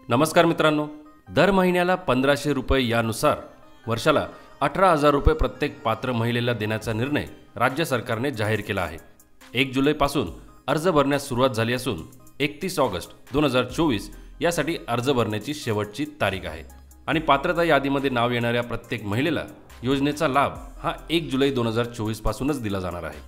नमस्कार मित्रांनो, दर महिन्याला 1500 रुपये यानुसार वर्षाला 18,000 रुपये प्रत्येक पात्र महिलेला देण्याचा निर्णय राज्य सरकारने जाहीर केला आहे। 1 जुलैपासून अर्ज भरण्यास सुरुवात झाली असून 31 ऑगस्ट 2024 यासाठी अर्ज भरण्याची शेवटची तारीख आहे आणि पात्रता यादीमध्ये नाव येणाऱ्या प्रत्येक महिलेला योजनेचा लाभ हा 1 जुलै 2024 पासूनच दिला जाणार आहे।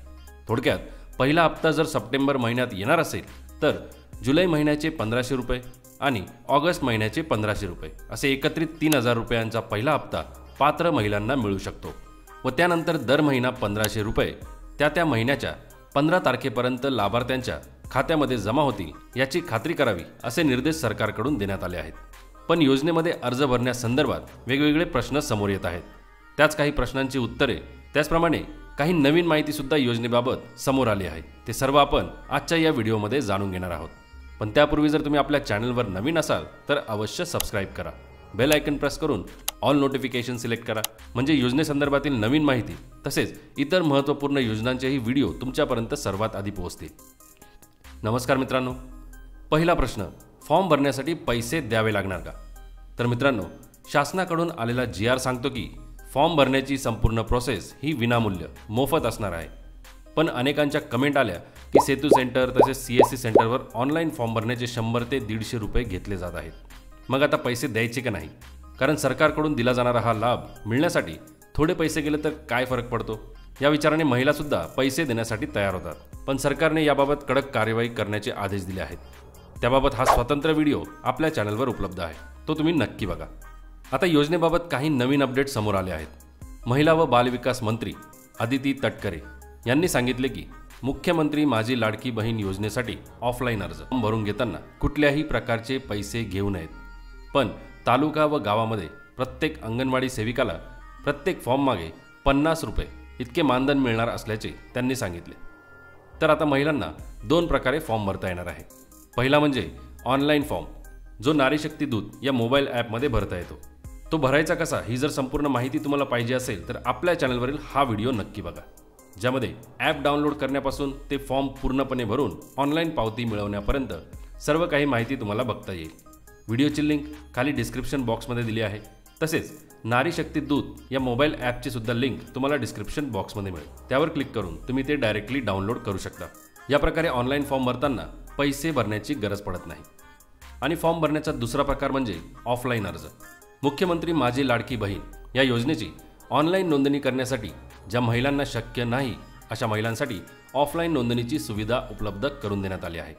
थोडक्यात पहिला हप्ता जर सप्टेंबर महिन्यात येणार असेल तर जुलै महिन्याचे 1500 रुपये आणि ऑगस्ट महिन्याचे 1500 रुपये असे एकत्रित 3000 रुपयांचा पहिला हप्ता पात्र महिलांना मिळू शकतो व त्यानंतर दर महिना 1500 रुपये त्या महिन्याच्या 15 तारखेपर्यंत लाभार्थ्यांच्या खात्यामध्ये जमा होतील याची खात्री करावी असे निर्देश सरकारकडून देण्यात आले आहेत। पण योजनेमध्ये अर्ज भरण्यासंदर्भात वेगवेगळे प्रश्न समोर येत आहेत। त्याच काही प्रश्नांची उत्तरे त्याचप्रमाणे काही नवीन माहिती सुद्धा योजनेबाबत समोर आली आहे। ते सर्व आपण आजच्या या व्हिडिओमध्ये जाणून घेणार आहोत। पण त्यापूर्वी जर तुम्ही आपल्या चॅनलवर नवीन असाल तर अवश्य सबस्क्राइब करा, बेल आयकन प्रेस करून ऑल नोटिफिकेशन सिलेक्ट करा म्हणजे योजनेसंदर्भातील नवीन माहिती तसेच इतर महत्त्वपूर्ण योजनांचेही व्हिडिओ तुमच्यापर्यंत सर्वात आधी पोहोचतील। नमस्कार मित्रांनो, पहिला प्रश्न, फॉर्म भरण्यासाठी पैसे द्यावे लागणार का? तर मित्रांनो, शासनाकडून आलेला GR सांगतो की फॉर्म भरण्याची संपूर्ण प्रोसेस ही विनामूल्य मोफत असणार आहे। पण अनेकांच्या कमेंट आल्या की सेतू सेंटर तसेच CSC सेंटरवर ऑनलाईन फॉर्म भरण्याचे 100 ते 150 रुपये घेतले जात आहेत। मग आता पैसे द्यायचे का नाही? कारण सरकारकडून दिला जाणारा हा लाभ मिळण्यासाठी थोडे पैसे गेले तर काय फरक पडतो या विचाराने महिला सुद्धा पैसे देण्यासाठी तयार होतात। पण सरकारने याबाबत कडक कार्यवाही करण्याचे आदेश दिले आहेत। त्याबाबत हा स्वतंत्र व्हिडिओ आपल्या चॅनलवर उपलब्ध आहे, तो तुम्ही नक्की बघा। आता योजनेबाबत काही नवीन अपडेट समोर आले आहेत। महिला व बालविकास मंत्री अदिती तटकरे यांनी सांगितले की मुख्यमंत्री माझी लाडकी बहीण योजनेसाठी ऑफलाईन अर्ज भरून घेताना कुठल्याही प्रकारचे पैसे घेऊ नयेत। पण तालुका व गावामध्ये प्रत्येक अंगणवाडी सेविकाला प्रत्येक फॉर्म मागे 50 रुपये इतके मानधन मिळणार असल्याचे त्यांनी सांगितले। तर आता महिलांना 2 प्रकारे फॉर्म भरता येणार आहे। पहिला म्हणजे ऑनलाईन फॉर्म, जो नारी शक्ती दूत या मोबाईल ॲपमध्ये भरता येतो। तो भरायचा कसा ही जर संपूर्ण माहिती तुम्हाला पाहिजे असेल तर आपल्या चॅनलवरील हा व्हिडिओ नक्की बघा, ज्यामध्ये ॲप डाउनलोड करण्यापासून ते फॉर्म पूर्णपणे भरून ऑनलाईन पावती मिळवण्यापर्यंत सर्व काही माहिती तुम्हाला बघता येईल। व्हिडिओची लिंक खाली डिस्क्रिप्शन बॉक्समध्ये दिली आहे। तसेच नारी शक्ती दूत या मोबाईल ॲपची सुद्धा लिंक तुम्हाला डिस्क्रिप्शन बॉक्समध्ये मिळेल, त्यावर क्लिक करून तुम्ही ते डायरेक्टली डाउनलोड करू शकता। या प्रकारे ऑनलाईन फॉर्म भरताना पैसे भरण्याची गरज पडत नाही। आणि फॉर्म भरण्याचा दुसरा प्रकार म्हणजे ऑफलाईन अर्ज। मुख्यमंत्री माझी लाडकी बहीण या योजनेची ऑनलाईन नोंदणी करण्यासाठी ज्या महिलांना शक्य नाही अशा महिलांसाठी ऑफलाईन नोंदणीची सुविधा उपलब्ध करून देण्यात आली आहे।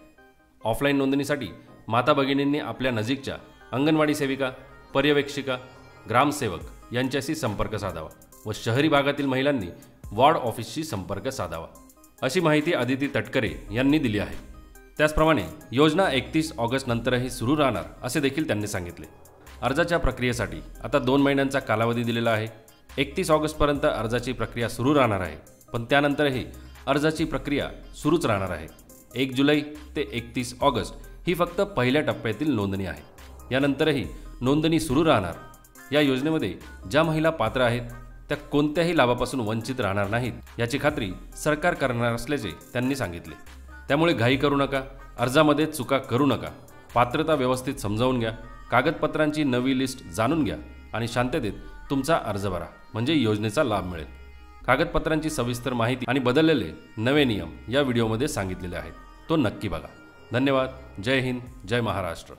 ऑफलाईन नोंदणीसाठी माता भगिनींनी आपल्या नजीकच्या अंगणवाडी सेविका, पर्यवेक्षिका, ग्रामसेवक यांच्याशी संपर्क साधावा व शहरी भागातील महिलांनी वॉर्ड ऑफिसशी संपर्क साधावा, अशी माहिती अदिती तटकरे यांनी दिली आहे। त्याचप्रमाणे योजना 31 ऑगस्ट नंतरही सुरू राहणार असे देखील त्यांनी सांगितले। अर्जाच्या प्रक्रियेसाठी आता 2 महिन्यांचा कालावधी दिलेला आहे। 31 ऑगस्टपर्यंत अर्जाची प्रक्रिया सुरू राहणार आहे, पण त्यानंतरही अर्जाची प्रक्रिया सुरूच राहणार आहे। 1 जुलै ते 31 ऑगस्ट ही फक्त पहिल्या टप्प्यातील नोंदणी आहे। यानंतरही नोंदणी सुरू राहणार। या योजनेमध्ये ज्या महिला पात्र आहेत त्या कोणत्याही लाभापासून वंचित राहणार नाहीत याची खात्री सरकार करणार असल्याचे त्यांनी सांगितले। त्यामुळे घाई करू नका, अर्जामध्ये चुका करू नका, पात्रता व्यवस्थित समजावून घ्या, कागदपत्रांची नवी लिस्ट जाणून घ्या आणि शांततेत तुमचा अर्ज भरा म्हणजे योजनेचा लाभ मिळेल। कागदपत्रांची सविस्तर माहिती आणि बदललेले नवे नियम या व्हिडिओमध्ये सांगितलेले आहेत, तो नक्की बघा। धन्यवाद। जय हिंद, जय महाराष्ट्र।